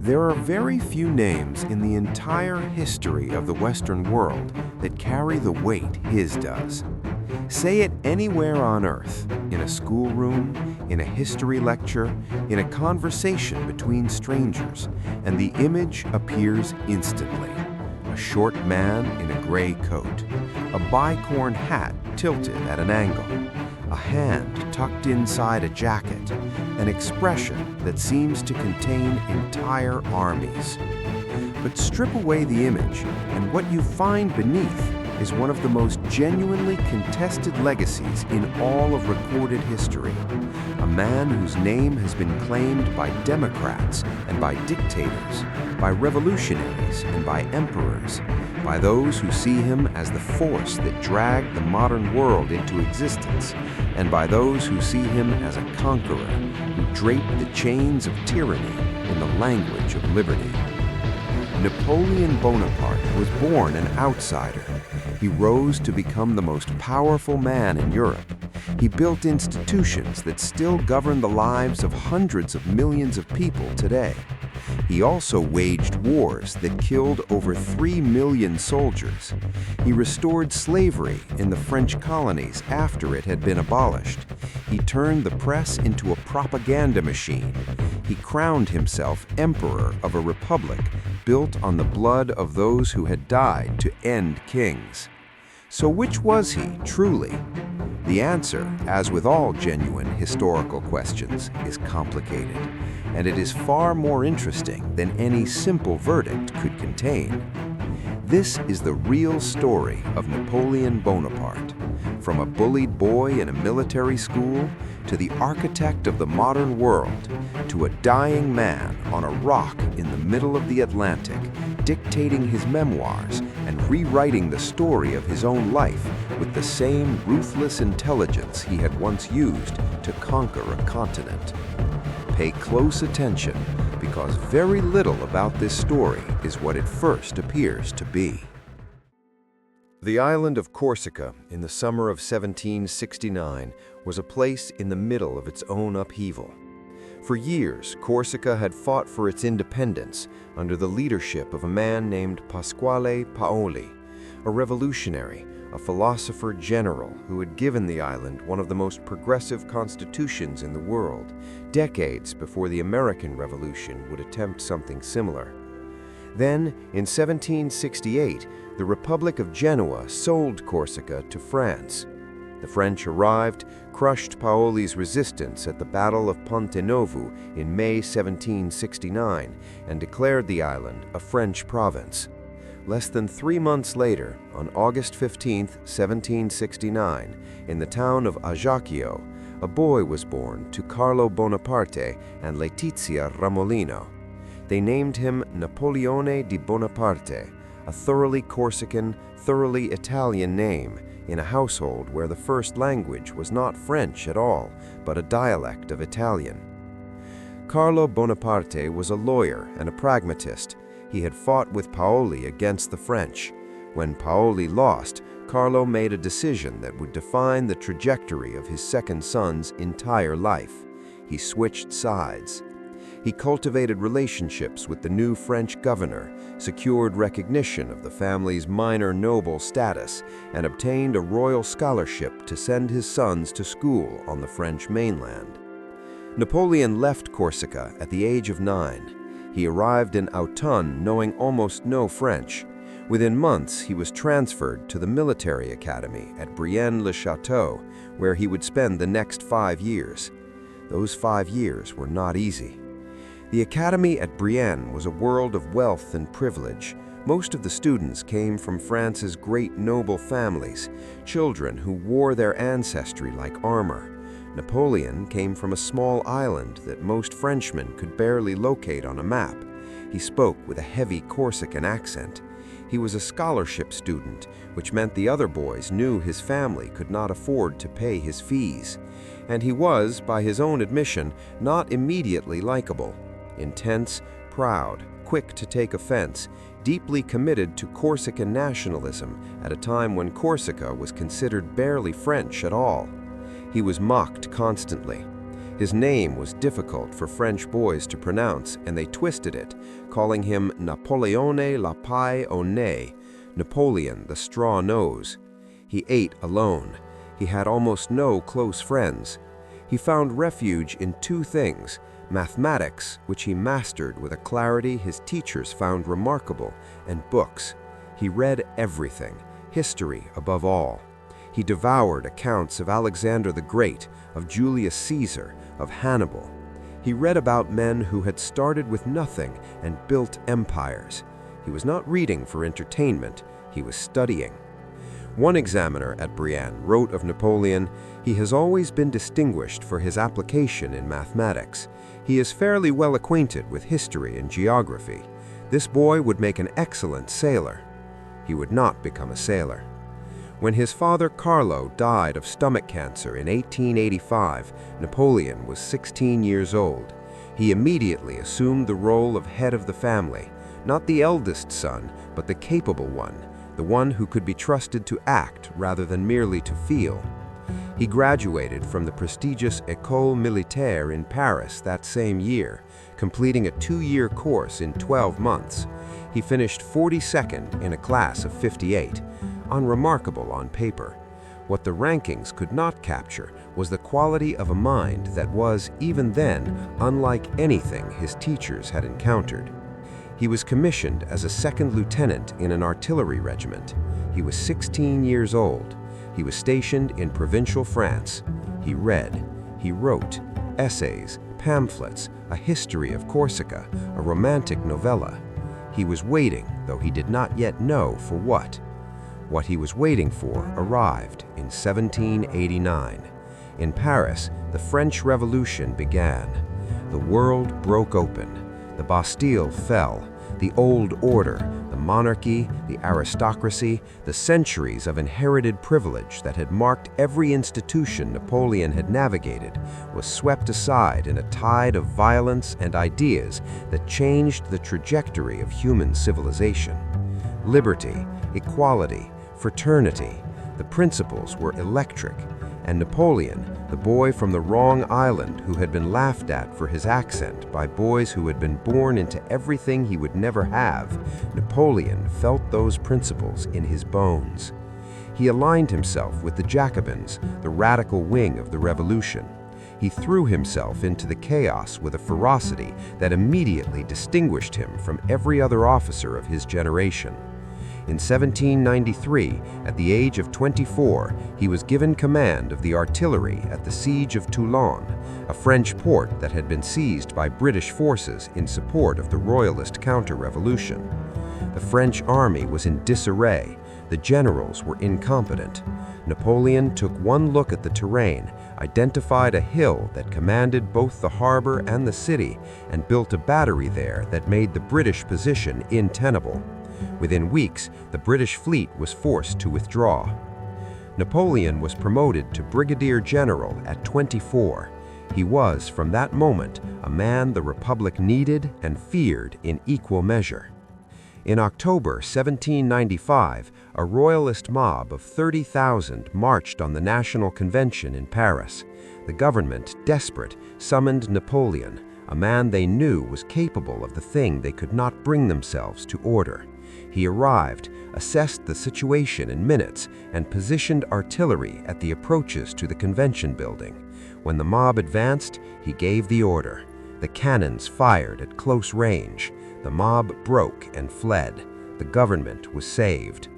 There are very few names in the entire history of the Western world that carry the weight his does. Say it anywhere on Earth, in a schoolroom, in a history lecture, in a conversation between strangers, and the image appears instantly. A short man in a gray coat, a bicorn hat tilted at an angle, a hand tucked inside a jacket, an expression that seems to contain entire armies. But strip away the image, and what you find beneath is one of the most genuinely contested legacies in all of recorded history. A man whose name has been claimed by democrats and by dictators, by revolutionaries and by emperors, by those who see him as the force that dragged the modern world into existence, and by those who see him as a conqueror who draped the chains of tyranny in the language of liberty. Napoleon Bonaparte was born an outsider. He rose to become the most powerful man in Europe. He built institutions that still govern the lives of hundreds of millions of people today. He also waged wars that killed over 3 million soldiers. He restored slavery in the French colonies after it had been abolished. He turned the press into a propaganda machine. He crowned himself emperor of a republic built on the blood of those who had died to end kings. So which was he, truly? The answer, as with all genuine historical questions, is complicated, and it is far more interesting than any simple verdict could contain. This is the real story of Napoleon Bonaparte, from a bullied boy in a military school to the architect of the modern world, to a dying man on a rock in the middle of the Atlantic, dictating his memoirs and rewriting the story of his own life with the same ruthless intelligence he had once used to conquer a continent. Pay close attention, because very little about this story is what it first appears to be. The island of Corsica in the summer of 1769 was a place in the middle of its own upheaval. For years, Corsica had fought for its independence under the leadership of a man named Pasquale Paoli, a revolutionary, a philosopher general who had given the island one of the most progressive constitutions in the world, decades before the American Revolution would attempt something similar. Then, in 1768, the Republic of Genoa sold Corsica to France. The French arrived, crushed Paoli's resistance at the Battle of Ponte Novo in May 1769, and declared the island a French province. Less than 3 months later, on August 15, 1769, in the town of Ajaccio, a boy was born to Carlo Bonaparte and Letizia Ramolino. They named him Napoleone di Bonaparte, a thoroughly Corsican, thoroughly Italian name, in a household where the first language was not French at all, but a dialect of Italian. Carlo Bonaparte was a lawyer and a pragmatist. He had fought with Paoli against the French. When Paoli lost, Carlo made a decision that would define the trajectory of his second son's entire life. He switched sides. He cultivated relationships with the new French governor, secured recognition of the family's minor noble status, and obtained a royal scholarship to send his sons to school on the French mainland. Napoleon left Corsica at the age of 9. He arrived in Autun knowing almost no French. Within months, he was transferred to the military academy at Brienne-le-Château, where he would spend the next 5 years. Those 5 years were not easy. The academy at Brienne was a world of wealth and privilege. Most of the students came from France's great noble families, children who wore their ancestry like armor. Napoleon came from a small island that most Frenchmen could barely locate on a map. He spoke with a heavy Corsican accent. He was a scholarship student, which meant the other boys knew his family could not afford to pay his fees. And he was, by his own admission, not immediately likable. Intense, proud, quick to take offense, deeply committed to Corsican nationalism at a time when Corsica was considered barely French at all. He was mocked constantly. His name was difficult for French boys to pronounce, and they twisted it, calling him Napoleone la paille au nez, Napoleon the straw nose. He ate alone. He had almost no close friends. He found refuge in two things: mathematics, which he mastered with a clarity his teachers found remarkable, and books. He read everything, history above all. He devoured accounts of Alexander the Great, of Julius Caesar, of Hannibal. He read about men who had started with nothing and built empires. He was not reading for entertainment, he was studying. One examiner at Brienne wrote of Napoleon, "He has always been distinguished for his application in mathematics. He is fairly well acquainted with history and geography. This boy would make an excellent sailor." He would not become a sailor. When his father Carlo died of stomach cancer in 1885, Napoleon was 16 years old. He immediately assumed the role of head of the family, not the eldest son, but the capable one, the one who could be trusted to act rather than merely to feel. He graduated from the prestigious École Militaire in Paris that same year, completing a 2-year course in 12 months. He finished 42nd in a class of 58, unremarkable on paper. What the rankings could not capture was the quality of a mind that was, even then, unlike anything his teachers had encountered. He was commissioned as a second lieutenant in an artillery regiment. He was 16 years old. He was stationed in provincial France. He read, he wrote, essays, pamphlets, a history of Corsica, a romantic novella. He was waiting, though he did not yet know for what. What he was waiting for arrived in 1789. In Paris, the French Revolution began. The world broke open. The Bastille fell. The old order, the monarchy, the aristocracy, the centuries of inherited privilege that had marked every institution Napoleon had navigated, was swept aside in a tide of violence and ideas that changed the trajectory of human civilization. Liberty, equality, fraternity, the principles were electric, and Napoleon, the boy from the wrong island who had been laughed at for his accent by boys who had been born into everything he would never have, Napoleon felt those principles in his bones. He aligned himself with the Jacobins, the radical wing of the revolution. He threw himself into the chaos with a ferocity that immediately distinguished him from every other officer of his generation. In 1793, at the age of 24, he was given command of the artillery at the siege of Toulon, a French port that had been seized by British forces in support of the royalist counter-revolution. The French army was in disarray. The generals were incompetent. Napoleon took one look at the terrain, identified a hill that commanded both the harbor and the city, and built a battery there that made the British position untenable. Within weeks, the British fleet was forced to withdraw. Napoleon was promoted to brigadier general at 24. He was, from that moment, a man the Republic needed and feared in equal measure. In October 1795, a royalist mob of 30,000 marched on the National Convention in Paris. The government, desperate, summoned Napoleon, a man they knew was capable of the thing they could not bring themselves to order. He arrived, assessed the situation in minutes, and positioned artillery at the approaches to the convention building. When the mob advanced, he gave the order. The cannons fired at close range. The mob broke and fled. The government was saved.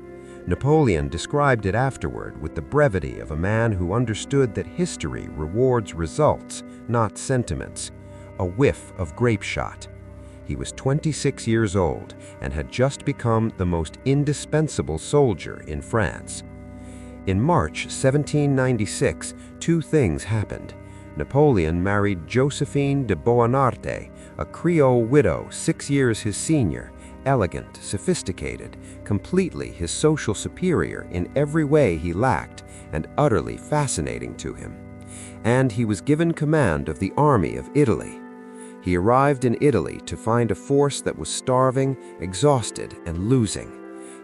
Napoleon described it afterward with the brevity of a man who understood that history rewards results, not sentiments. A whiff of grape shot. He was 26 years old and had just become the most indispensable soldier in France. In March 1796, two things happened. Napoleon married Josephine de Bonaparte, a Creole widow 6 years his senior, elegant, sophisticated, completely his social superior in every way he lacked, and utterly fascinating to him. And he was given command of the army of Italy. He arrived in Italy to find a force that was starving, exhausted, and losing.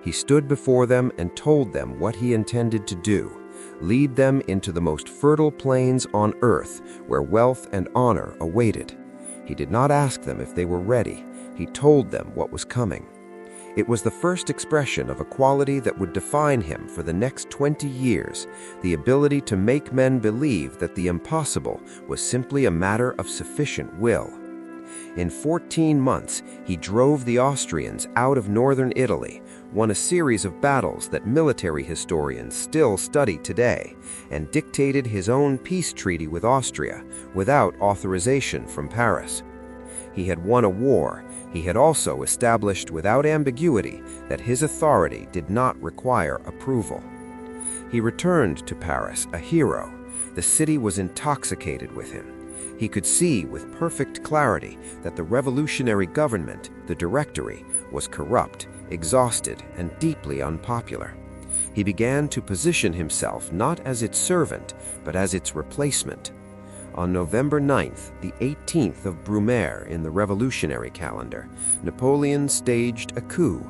He stood before them and told them what he intended to do. lead them into the most fertile plains on earth where wealth and honor awaited. He did not ask them if they were ready. He told them what was coming. It was the first expression of a quality that would define him for the next 20 years, the ability to make men believe that the impossible was simply a matter of sufficient will. In 14 months, he drove the Austrians out of northern Italy, won a series of battles that military historians still study today, and dictated his own peace treaty with Austria without authorization from Paris. He had won a war. He had also established without ambiguity that his authority did not require approval. He returned to Paris a hero. The city was intoxicated with him. He could see with perfect clarity that the revolutionary government, the Directory, was corrupt, exhausted, and deeply unpopular. He began to position himself not as its servant, but as its replacement. On November 9th, the 18th of Brumaire in the revolutionary calendar, Napoleon staged a coup.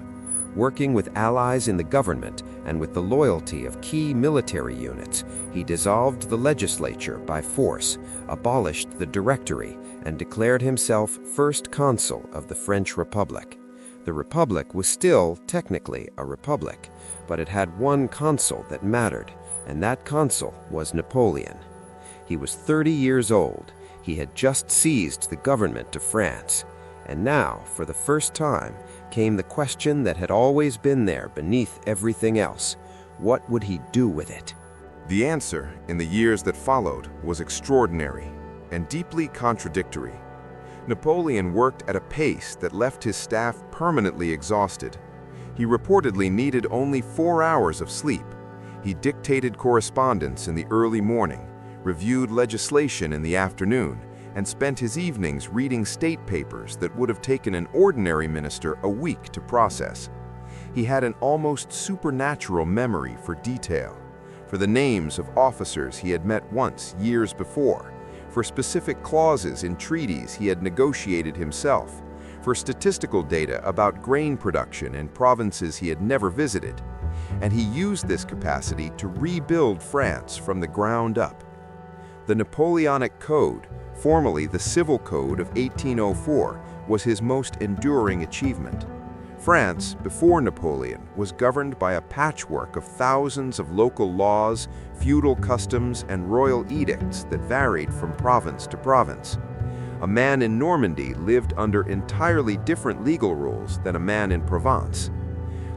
Working with allies in the government and with the loyalty of key military units, he dissolved the legislature by force, abolished the Directory, and declared himself first consul of the French Republic. The Republic was still technically a republic, but it had one consul that mattered, and that consul was Napoleon. He was 30 years old. He had just seized the government of France. And now, for the first time, came the question that had always been there beneath everything else. What would he do with it? The answer, in the years that followed, was extraordinary and deeply contradictory. Napoleon worked at a pace that left his staff permanently exhausted. He reportedly needed only 4 hours of sleep. He dictated correspondence in the early morning, reviewed legislation in the afternoon, and spent his evenings reading state papers that would have taken an ordinary minister a week to process. He had an almost supernatural memory for detail, for the names of officers he had met once years before, for specific clauses in treaties he had negotiated himself, for statistical data about grain production in provinces he had never visited. And he used this capacity to rebuild France from the ground up. The Napoleonic Code, formerly the Civil Code of 1804, was his most enduring achievement. France, before Napoleon, was governed by a patchwork of thousands of local laws, feudal customs, and royal edicts that varied from province to province. A man in Normandy lived under entirely different legal rules than a man in Provence.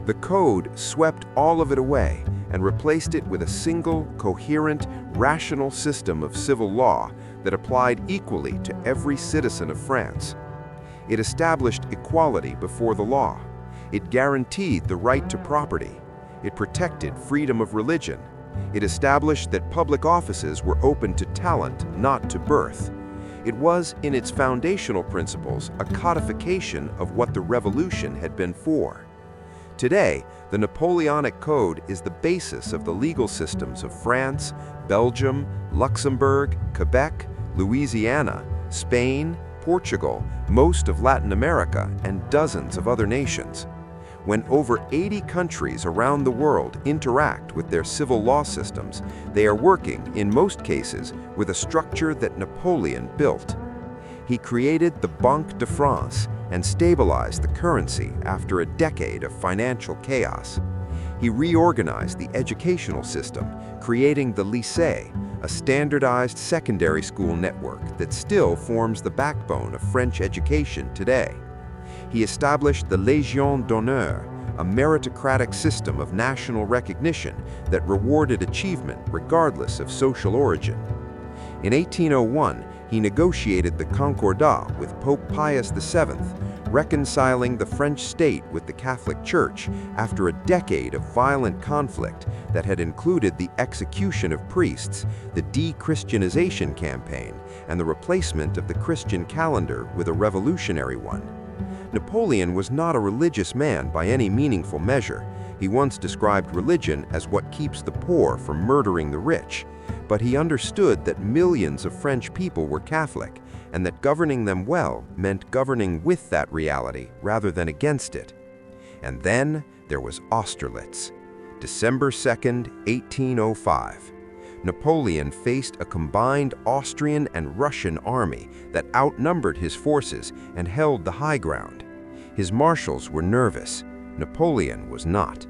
The Code swept all of it away and replaced it with a single, coherent, rational system of civil law that applied equally to every citizen of France. It established equality before the law. It guaranteed the right to property. It protected freedom of religion. It established that public offices were open to talent, not to birth. It was, in its foundational principles, a codification of what the Revolution had been for. Today, the Napoleonic Code is the basis of the legal systems of France, Belgium, Luxembourg, Quebec, Louisiana, Spain, Portugal, most of Latin America, and dozens of other nations. When over 80 countries around the world interact with their civil law systems, they are working, in most cases, with a structure that Napoleon built. He created the Banque de France and stabilized the currency after a decade of financial chaos. He reorganized the educational system, creating the lycée, a standardized secondary school network that still forms the backbone of French education today. He established the Légion d'honneur, a meritocratic system of national recognition that rewarded achievement regardless of social origin. In 1801, he negotiated the Concordat with Pope Pius VII, reconciling the French state with the Catholic Church after a decade of violent conflict that had included the execution of priests, the de-Christianization campaign, and the replacement of the Christian calendar with a revolutionary one. Napoleon was not a religious man by any meaningful measure. He once described religion as what keeps the poor from murdering the rich. But he understood that millions of French people were Catholic, and that governing them well meant governing with that reality rather than against it. And then there was Austerlitz, December 2nd, 1805. Napoleon faced a combined Austrian and Russian army that outnumbered his forces and held the high ground. His marshals were nervous. Napoleon was not.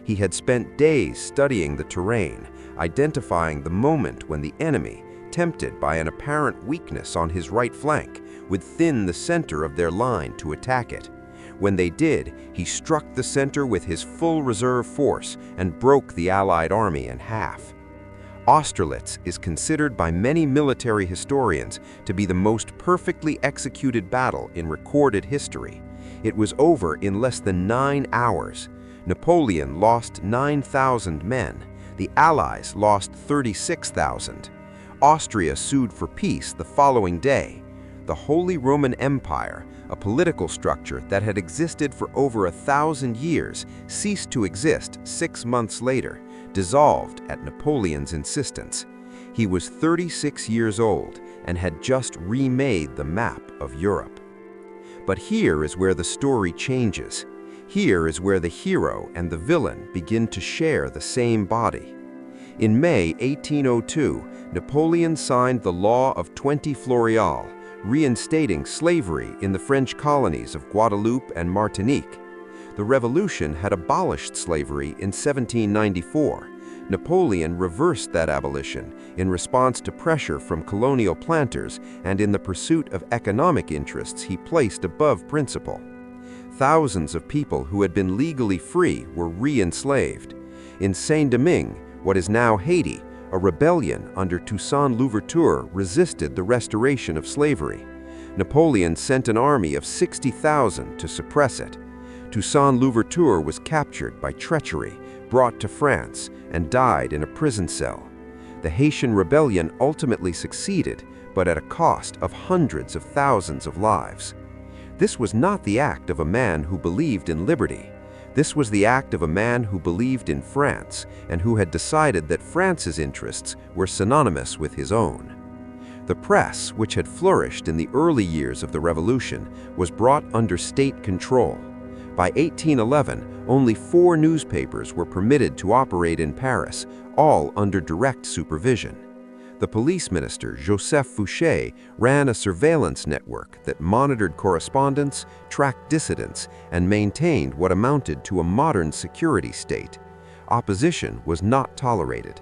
He had spent days studying the terrain, identifying the moment when the enemy, tempted by an apparent weakness on his right flank, would thin the center of their line to attack it. When they did, he struck the center with his full reserve force and broke the Allied army in half. Austerlitz is considered by many military historians to be the most perfectly executed battle in recorded history. It was over in less than 9 hours. Napoleon lost 9,000 men. The Allies lost 36,000. Austria sued for peace the following day. The Holy Roman Empire, a political structure that had existed for over 1,000 years, ceased to exist 6 months later, dissolved at Napoleon's insistence. He was 36 years old and had just remade the map of Europe. But here is where the story changes. Here is where the hero and the villain begin to share the same body. In May 1802, Napoleon signed the Law of 20 Floreal, reinstating slavery in the French colonies of Guadeloupe and Martinique. The revolution had abolished slavery in 1794. Napoleon reversed that abolition in response to pressure from colonial planters and in the pursuit of economic interests he placed above principle. Thousands of people who had been legally free were re-enslaved. In Saint-Domingue, what is now Haiti, a rebellion under Toussaint Louverture resisted the restoration of slavery. Napoleon sent an army of 60,000 to suppress it. Toussaint Louverture was captured by treachery, brought to France, and died in a prison cell. The Haitian rebellion ultimately succeeded, but at a cost of hundreds of thousands of lives. This was not the act of a man who believed in liberty. This was the act of a man who believed in France and who had decided that France's interests were synonymous with his own. The press, which had flourished in the early years of the Revolution, was brought under state control. By 1811, only 4 newspapers were permitted to operate in Paris, all under direct supervision. The police minister, Joseph Fouché, ran a surveillance network that monitored correspondence, tracked dissidents, and maintained what amounted to a modern security state. Opposition was not tolerated.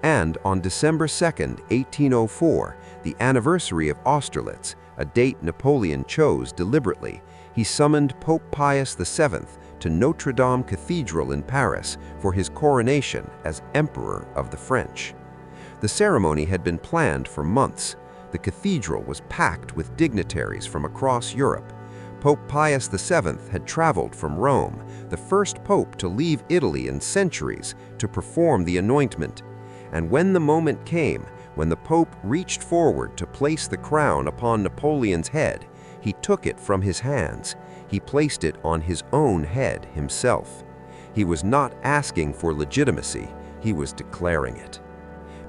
And on December 2, 1804, the anniversary of Austerlitz, a date Napoleon chose deliberately, he summoned Pope Pius VII to Notre Dame Cathedral in Paris for his coronation as Emperor of the French. The ceremony had been planned for months. The cathedral was packed with dignitaries from across Europe. Pope Pius VII had traveled from Rome, the first pope to leave Italy in centuries, to perform the anointment. And when the moment came, when the pope reached forward to place the crown upon Napoleon's head, he took it from his hands. He placed it on his own head himself. He was not asking for legitimacy, he was declaring it.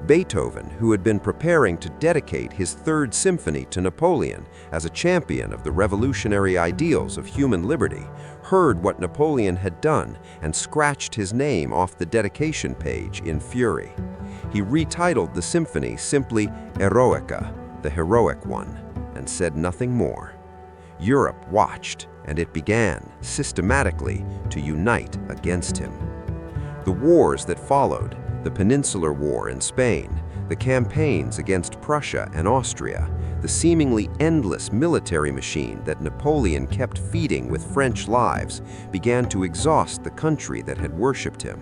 Beethoven, who had been preparing to dedicate his Third Symphony to Napoleon as a champion of the revolutionary ideals of human liberty, heard what Napoleon had done and scratched his name off the dedication page in fury. He retitled the symphony simply Eroica, the heroic one, and said nothing more. Europe watched, and it began, systematically, to unite against him. The wars that followed, the Peninsular War in Spain, the campaigns against Prussia and Austria, the seemingly endless military machine that Napoleon kept feeding with French lives, began to exhaust the country that had worshipped him.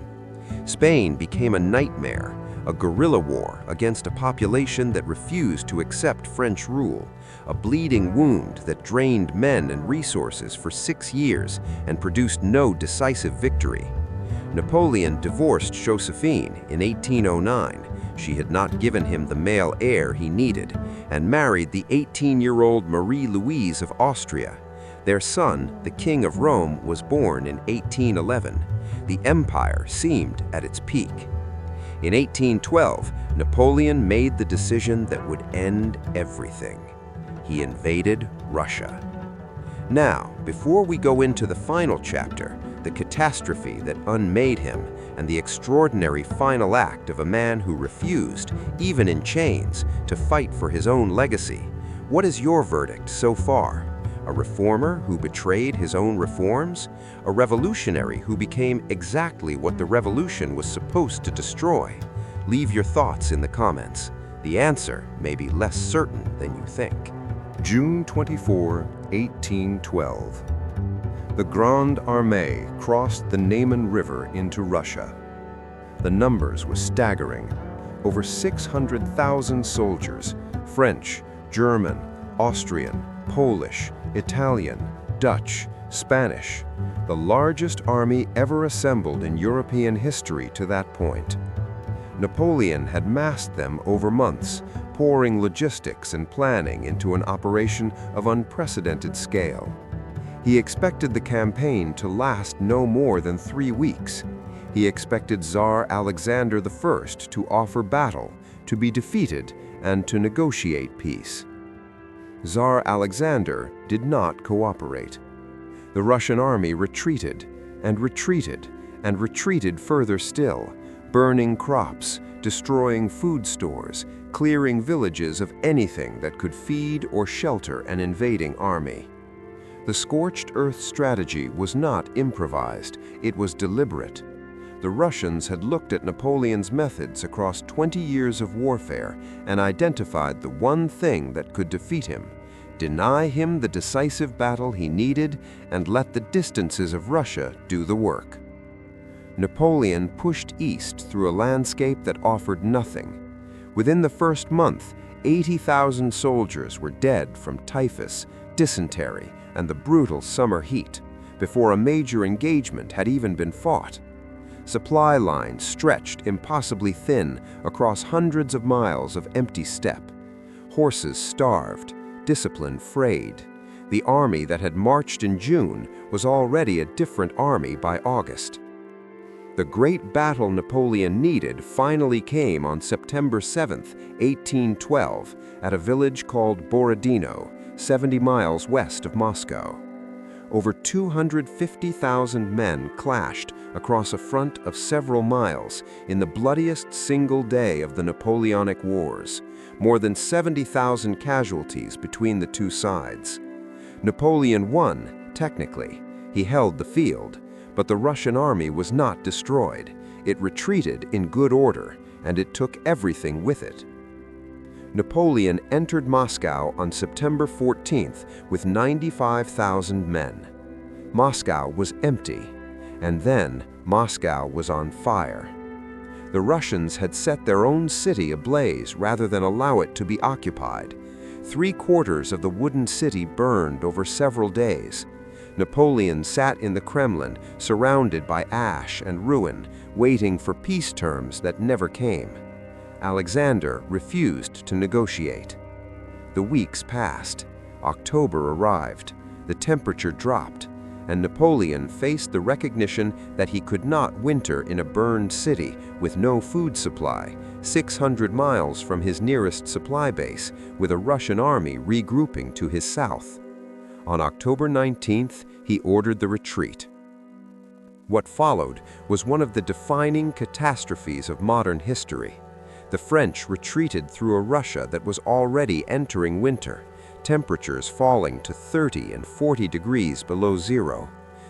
Spain became a nightmare, a guerrilla war against a population that refused to accept French rule, a bleeding wound that drained men and resources for 6 years and produced no decisive victory. Napoleon divorced Josephine in 1809. She had not given him the male heir he needed, and married the 18-year-old Marie-Louise of Austria. Their son, the King of Rome, was born in 1811. The empire seemed at its peak. In 1812, Napoleon made the decision that would end everything. He invaded Russia. Now, before we go into the final chapter, the catastrophe that unmade him, and the extraordinary final act of a man who refused, even in chains, to fight for his own legacy, what is your verdict so far? A reformer who betrayed his own reforms? A revolutionary who became exactly what the revolution was supposed to destroy? Leave your thoughts in the comments. The answer may be less certain than you think. June 24, 1812. The Grande Armée crossed the Niemen River into Russia. The numbers were staggering. Over 600,000 soldiers, French, German, Austrian, Polish, Italian, Dutch, Spanish, the largest army ever assembled in European history to that point. Napoleon had massed them over months, pouring logistics and planning into an operation of unprecedented scale. He expected the campaign to last no more than 3 weeks. He expected Tsar Alexander I to offer battle, to be defeated, and to negotiate peace. Tsar Alexander did not cooperate. The Russian army retreated, and retreated, and retreated further still, burning crops, destroying food stores, clearing villages of anything that could feed or shelter an invading army. The scorched earth strategy was not improvised, it was deliberate. The Russians had looked at Napoleon's methods across 20 years of warfare and identified the one thing that could defeat him: deny him the decisive battle he needed and let the distances of Russia do the work. Napoleon pushed east through a landscape that offered nothing. Within the first month, 80,000 soldiers were dead from typhus, dysentery, and the brutal summer heat, before a major engagement had even been fought. Supply lines stretched impossibly thin across hundreds of miles of empty steppe. Horses starved, discipline frayed. The army that had marched in June was already a different army by August. The great battle Napoleon needed finally came on September 7, 1812, at a village called Borodino, 70 miles west of Moscow. Over 250,000 men clashed across a front of several miles in the bloodiest single day of the Napoleonic Wars, more than 70,000 casualties between the two sides. Napoleon won, technically. He held the field. But the Russian army was not destroyed. It retreated in good order, and it took everything with it. Napoleon entered Moscow on September 14th with 95,000 men. Moscow was empty, and then Moscow was on fire. The Russians had set their own city ablaze rather than allow it to be occupied. 3/4 of the wooden city burned over several days. Napoleon sat in the Kremlin, surrounded by ash and ruin, waiting for peace terms that never came. Alexander refused to negotiate. The weeks passed. October arrived. The temperature dropped, and Napoleon faced the recognition that he could not winter in a burned city with no food supply, 600 miles from his nearest supply base, with a Russian army regrouping to his south. On October 19th, he ordered the retreat. What followed was one of the defining catastrophes of modern history. The French retreated through a Russia that was already entering winter, temperatures falling to 30 and 40 degrees below zero.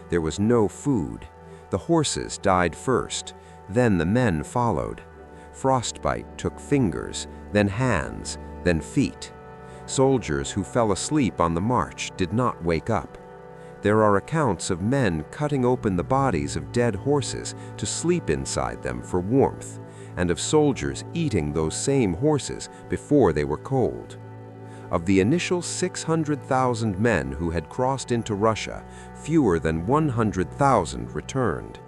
There was no food. The horses died first, then the men followed. Frostbite took fingers, then hands, then feet. Soldiers who fell asleep on the march did not wake up. There are accounts of men cutting open the bodies of dead horses to sleep inside them for warmth, and of soldiers eating those same horses before they were cold. Of the initial 600,000 men who had crossed into Russia, fewer than 100,000 returned.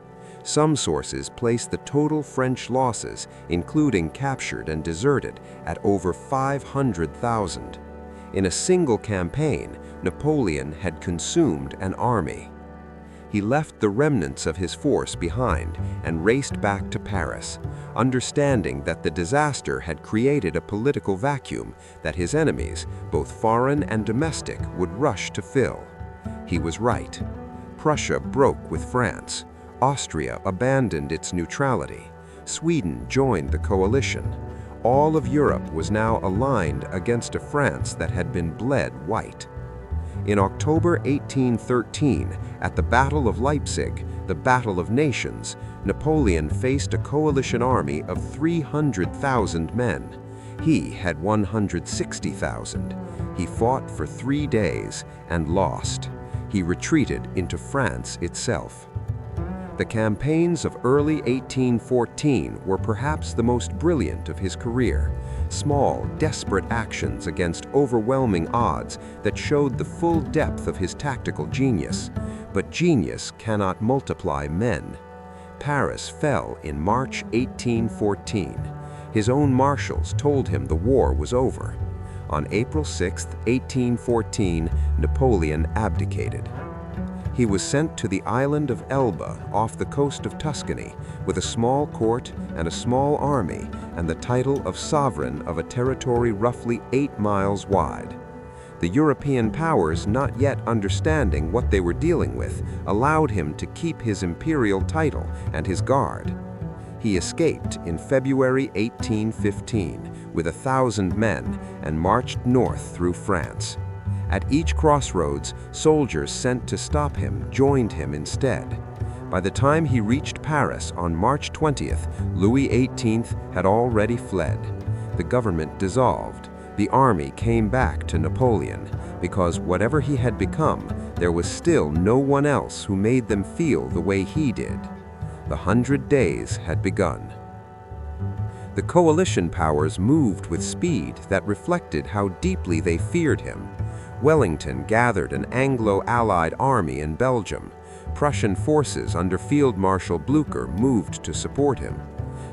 Some sources place the total French losses, including captured and deserted, at over 500,000. In a single campaign, Napoleon had consumed an army. He left the remnants of his force behind and raced back to Paris, understanding that the disaster had created a political vacuum that his enemies, both foreign and domestic, would rush to fill. He was right. Prussia broke with France. Austria abandoned its neutrality. Sweden joined the coalition. All of Europe was now aligned against a France that had been bled white. In October 1813, at the Battle of Leipzig, the Battle of Nations, Napoleon faced a coalition army of 300,000 men. He had 160,000. He fought for 3 days and lost. He retreated into France itself. The campaigns of early 1814 were perhaps the most brilliant of his career. Small, desperate actions against overwhelming odds that showed the full depth of his tactical genius. But genius cannot multiply men. Paris fell in March 1814. His own marshals told him the war was over. On April 6, 1814, Napoleon abdicated. He was sent to the island of Elba off the coast of Tuscany with a small court and a small army and the title of sovereign of a territory roughly 8 miles wide. The European powers, not yet understanding what they were dealing with, allowed him to keep his imperial title and his guard. He escaped in February 1815 with 1,000 men and marched north through France. At each crossroads, soldiers sent to stop him joined him instead. By the time he reached Paris on March 20th, Louis XVIII had already fled. The government dissolved. The army came back to Napoleon, because whatever he had become, there was still no one else who made them feel the way he did. The 100 days had begun. The coalition powers moved with speed that reflected how deeply they feared him. Wellington gathered an Anglo-Allied army in Belgium. Prussian forces under Field Marshal Blücher moved to support him.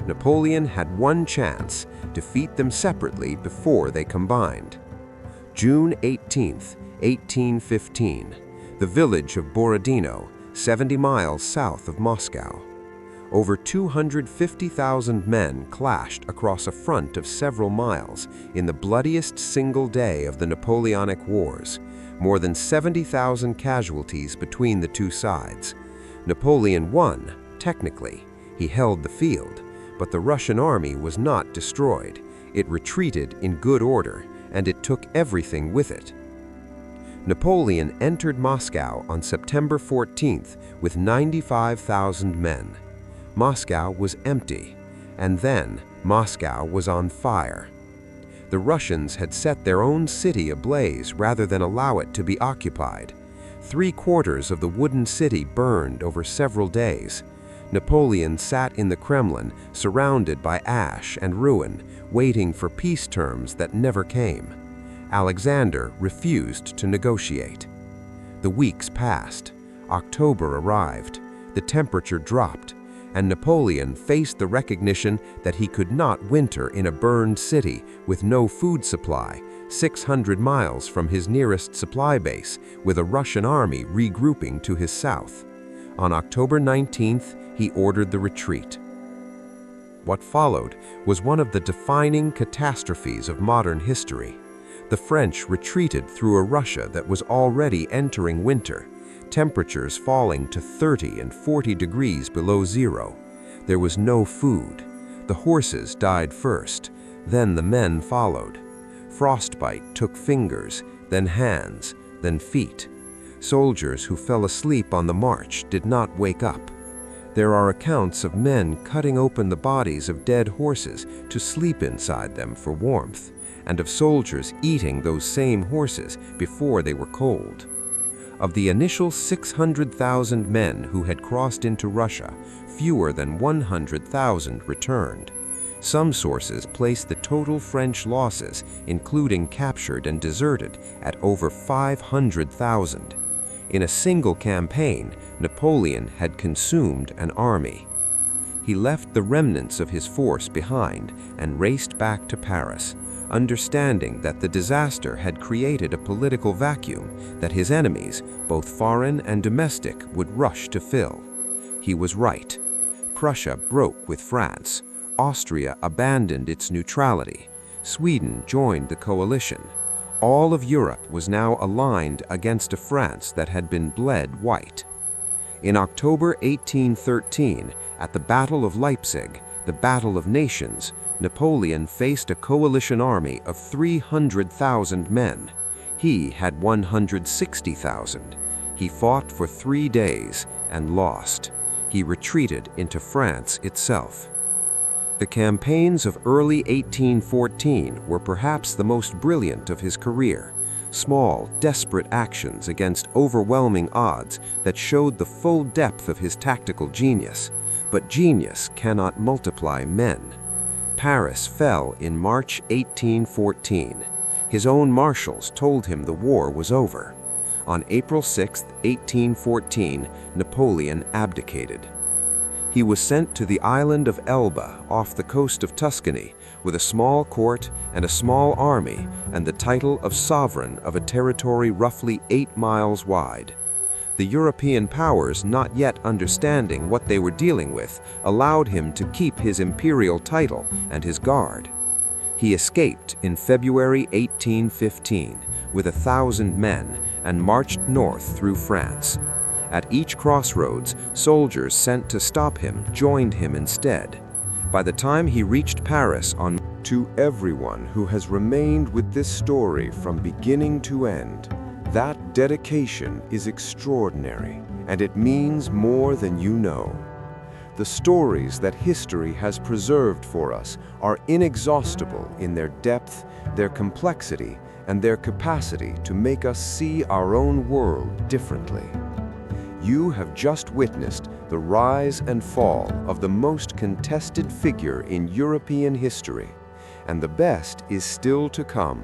Napoleon had one chance: defeat them separately before they combined. June 18, 1815, the village of Borodino, 70 miles south of Moscow. Over 250,000 men clashed across a front of several miles in the bloodiest single day of the Napoleonic Wars, more than 70,000 casualties between the two sides. Napoleon won, technically. He held the field, but the Russian army was not destroyed. It retreated in good order, and it took everything with it. Napoleon entered Moscow on September 14th with 95,000 men. Moscow was empty, and then Moscow was on fire. The Russians had set their own city ablaze rather than allow it to be occupied. 3/4 of the wooden city burned over several days. Napoleon sat in the Kremlin, surrounded by ash and ruin, waiting for peace terms that never came. Alexander refused to negotiate. The weeks passed. October arrived. The temperature dropped, and Napoleon faced the recognition that he could not winter in a burned city with no food supply, 600 miles from his nearest supply base, with a Russian army regrouping to his south. On October 19th, he ordered the retreat. What followed was one of the defining catastrophes of modern history. The French retreated through a Russia that was already entering winter, temperatures falling to 30 and 40 degrees below zero. There was no food. The horses died first, then the men followed. Frostbite took fingers, then hands, then feet. Soldiers who fell asleep on the march did not wake up. There are accounts of men cutting open the bodies of dead horses to sleep inside them for warmth, and of soldiers eating those same horses before they were cold. Of the initial 600,000 men who had crossed into Russia, fewer than 100,000 returned. Some sources place the total French losses, including captured and deserted, at over 500,000. In a single campaign, Napoleon had consumed an army. He left the remnants of his force behind and raced back to Paris, understanding that the disaster had created a political vacuum that his enemies, both foreign and domestic, would rush to fill. He was right. Prussia broke with France. Austria abandoned its neutrality. Sweden joined the coalition. All of Europe was now aligned against a France that had been bled white. In October 1813, at the Battle of Leipzig, the Battle of Nations, Napoleon faced a coalition army of 300,000 men. He had 160,000. He fought for 3 days and lost. He retreated into France itself. The campaigns of early 1814 were perhaps the most brilliant of his career. Small, desperate actions against overwhelming odds that showed the full depth of his tactical genius. But genius cannot multiply men. Paris fell in March 1814. His own marshals told him the war was over. On April 6, 1814, Napoleon abdicated. He was sent to the island of Elba off the coast of Tuscany with a small court and a small army and the title of sovereign of a territory roughly 8 miles wide. The European powers, not yet understanding what they were dealing with, allowed him to keep his imperial title and his guard. He escaped in February 1815 with 1,000 men and marched north through France. At each crossroads, soldiers sent to stop him joined him instead. By the time he reached Paris on To everyone who has remained with this story from beginning to end, that dedication is extraordinary, and it means more than you know. The stories that history has preserved for us are inexhaustible in their depth, their complexity, and their capacity to make us see our own world differently. You have just witnessed the rise and fall of the most contested figure in European history, and the best is still to come.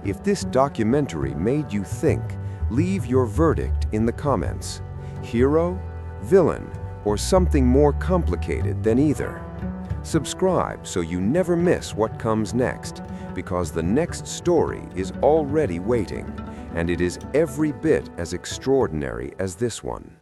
If this documentary made you think, leave your verdict in the comments. Hero, villain, or something more complicated than either. Subscribe so you never miss what comes next, because the next story is already waiting, and it is every bit as extraordinary as this one.